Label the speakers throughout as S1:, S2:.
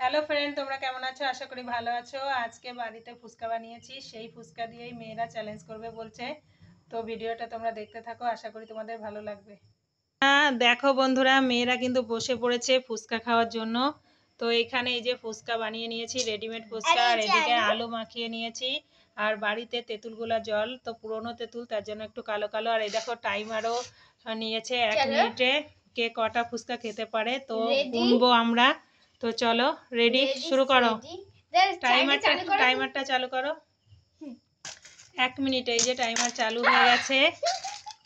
S1: Hello friend, তোমরা কেমন আছো? আশা করি ভালো আছো। আজকে বাড়িতে ফুচকা বানিয়েছি, সেই ফুচকা দিয়েই মেয়েরা চ্যালেঞ্জ করবে বলছে। তো ভিডিওটা তোমরা দেখতে থাকো, আশা করি তোমাদের ভালো লাগবে। দেখো বন্ধুরা, মেয়েরা কিন্তু বসে পড়েছে ফুচকা খাওয়ার জন্য। তো এখানে এই যে ফুচকা বানিয়ে নিয়েছি, রেডিমেড ফুচকা, আর এদিকে আলু মাখিয়ে নিয়েছি। আর বাড়িতে তেঁতুলগুলা জল, তো পুরনো তেঁতুল, তার জন্য একটু কালো কালো। আর এই দেখো টাইমারও নিয়েছে 1 মিনিটে কে কটা ফুচকা খেতে পারে, তো গুনবো আমরা। তো চলো, রেডি, শুরু করো। টাইমারটা চালু করো। 1 মিনিট, এই যে টাইমার চালু হয়ে গেছে।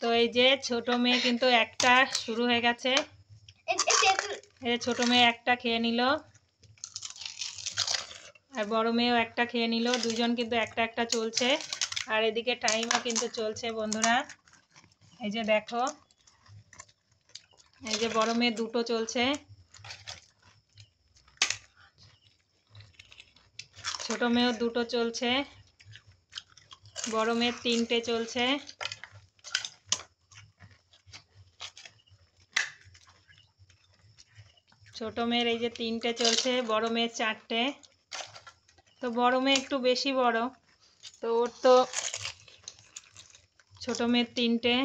S1: তো এই যে ছোট মেয়ে কিন্তু একটা শুরু হয়ে গেছে। এই ছোট মেয়ে একটা খেয়ে নিল, আর বড় মেয়েও একটা খেয়ে নিল। দুজন কিন্তু একটা একটা চলছে। আর এদিকে টাইমও কিন্তু চলছে বন্ধুরা। এই যে দেখো, এই যে বড় মেয়ে দুটো চলছে, ছোট মেয়েও দুটো চলছে, বড় মেয়ের 3টে চলছে। ছোট মেয়ের এই যে 3টে চলছে, বড় মেয়ের 4টে। তো বড় মেয়ে একটু বেশি বড়, তো ওর তো ছোট মেয়ের 3টে,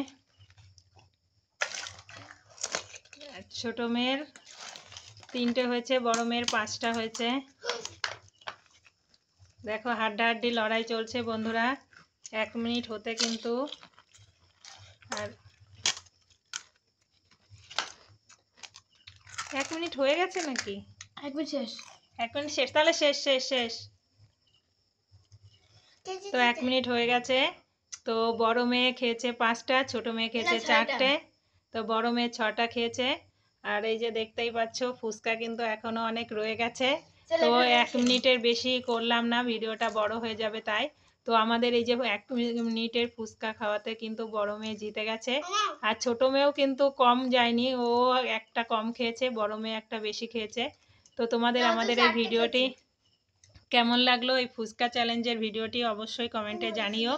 S1: ছোট মেয়ের 3টে হয়েছে, বড় মেয়ের 5টা হয়েছে। দেখো হাড্ডাহাড্ডি লড়াই চলছে বন্ধুরা। 1 মিনিট হতে কিন্তু, আর 1 মিনিট হয়ে গেছে নাকি?
S2: 1 মিনিট শেষ।
S1: 1 মিনিট শেষ, তাহলে শেষ শেষ শেষ। তো 1 মিনিট হয়ে গেছে। তো বড় মেয়ে খেয়েছে 5টা, ছোট মেয়ে খেয়েছে 4টে। তো বড় মেয়ে 6টা খেয়েছে। আর এই যে দেখতেই পাচ্ছ, ফুচকা কিন্তু এখনো অনেক রয়ে গেছে। তো 1 মিনিটের বেশি করলাম না, ভিডিওটা বড় হয়ে যাবে তাই। তো আমাদের এই যে 1 মিনিটের ফুচকা খাওয়াতে কিন্তু বড় মেয়ে জিতে গেছে। আর ছোট মেয়েও কিন্তু কম যায়নি, ও একটা কম খেয়েছে, বড় মেয়ে একটা বেশি খেয়েছে। তো তোমাদের আমাদের এই ভিডিওটি কেমন লাগলো, এই ফুচকা চ্যালেঞ্জের ভিডিওটি অবশ্যই কমেন্টে জানিও।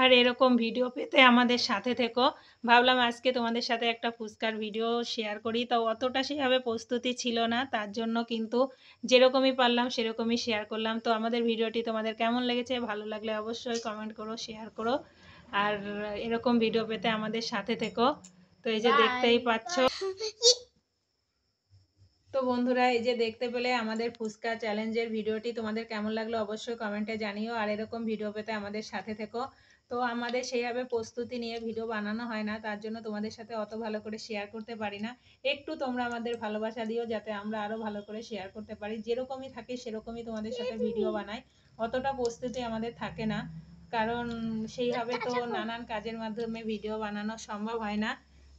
S1: আর এরকম ভিডিও পেতে আমাদের সাথে থেকো। ভাবলাম আজকে তোমাদের সাথে একটা ফুচকার ভিডিও শেয়ার করি, তো অতটা সেভাবে প্রস্তুতি ছিল না, তার জন্য কিন্তু যেরকমই পারলাম সেরকমই শেয়ার করলাম। তো আমাদের ভিডিওটি তোমাদের কেমন লেগেছে, ভালো লাগলে অবশ্যই কমেন্ট করো, শেয়ার করো। আর এরকম ভিডিও পেতে আমাদের সাথে থেকো। তো এই যে দেখতেই পাচ্ছ, তো বন্ধুরা এই যে দেখতে পেলে আমাদের ফুচকা চ্যালেঞ্জের ভিডিওটি তোমাদের কেমন লাগলো অবশ্যই কমেন্টে জানিও। আর এরকম ভিডিও পেতে আমাদের সাথে থেকো। তো আমাদের সেইভাবে প্রস্তুতি নিয়ে ভিডিও বানানো হয় না, তার জন্য তোমাদের সাথে অত ভালো করে শেয়ার করতে পারি না। একটু তোমরা আমাদের ভালোবাসা দিও, যাতে আমরা আরও ভালো করে শেয়ার করতে পারি। যেরকমই থাকে সেরকমই তোমাদের সাথে ভিডিও বানাই, অতটা প্রস্তুতি আমাদের থাকে না, কারণ সেইভাবে তো নানান কাজের মাধ্যমে ভিডিও বানানো সম্ভব হয় না।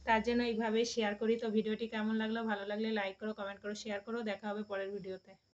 S1: তার জন্য এইভাবে শেয়ার করি। তো ভিডিওটি কেমন লাগলো, ভালো লাগলে লাইক করো, কমেন্ট করো, শেয়ার করো। দেখা হবে পরের ভিডিওতে।